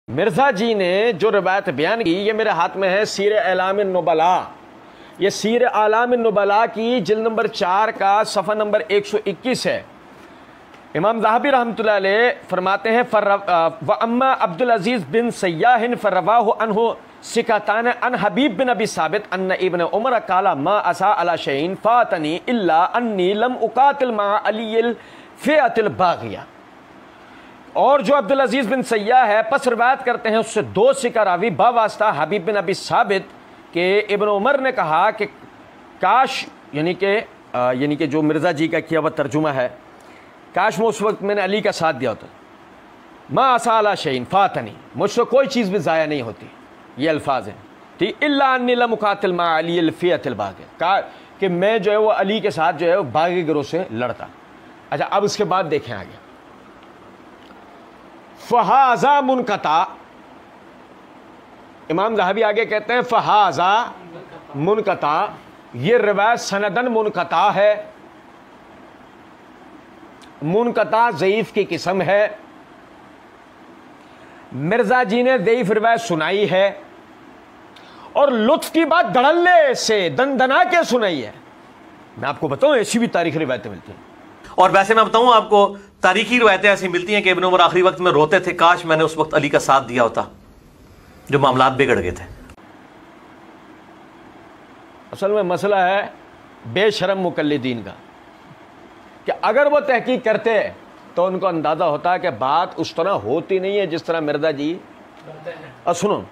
मिर्ज़ा जी ने जो रवायत बयान की, ये मेरे हाथ में है सीर आलाम नुबला। ये सीर आलाम नुबला की जिल्द नंबर 4 का सफ़ा नंबर 121 है। इमाम ज़हाबी रहमतुल्लाह अलैह फरमाते हैं व अम्मा अब्दुल अजीज़ बिन सय्याहिन फरवाहु अन्हु सिकातान अन हबीब बिन अबी साबित अन्न इब्न उमर काला मा असा अला शैइन फातनी इल्ला अन्नी लम उकातिल मा अलील फ़िअतिल बाग़िया। और जो अब्दुल अजीज़ बिन सय्याह है, पस रवायत करते हैं उससे दो सिका रावी बावास्ता हबीब बिन अबी साबित के इब्न उमर ने कहा कि काश, यानी कि जो मिर्ज़ा जी का किया हुआ तर्जुमा है, काश मैं उस वक्त मैंने अली का साथ दिया होता। मा असा अला शैइन फातनी, मुझसे कोई चीज़ भी ज़ाया नहीं होती। ये अल्फाज हैं, ठीक। इल्ला अन्नी लमुकातिल मा अली फ़िअतिल बाग़िया, कहा कि मैं जो है वो अली के साथ जो है वो बागी गिरोह से लड़ता। अच्छा, अब उसके बाद देखें आगे, फ़हाज़ा मुनक़ता। इमाम ज़हाबी आगे कहते हैं फ़हाज़ा मुनक़ता, ये रिवायत सनदन मुनक़ता है, मुनक़ता ज़ईफ़ की किस्म है। मिर्ज़ा जी ने ज़ईफ़ रिवायत सुनाई है और लुत्फ़ की बात धड़ल्ले से दंदना के सुनाई है। मैं आपको बताऊं, ऐसी भी तारीख़ रिवायतें मिलती हैं। और वैसे मैं बताऊं आपको, तारीखी रिवायतें ऐसी मिलती हैं कि इब्न उमर आखिरी वक्त में रोते थे, काश मैंने उस वक्त अली का साथ दिया होता, जो मामलात बिगड़ गए थे। असल में मसला है बेशरम मुकल्लिदीन का, कि अगर वो तहकीक करते तो उनको अंदाज़ा होता है कि बात उस तरह होती नहीं है जिस तरह मिर्ज़ा जी। सुनो,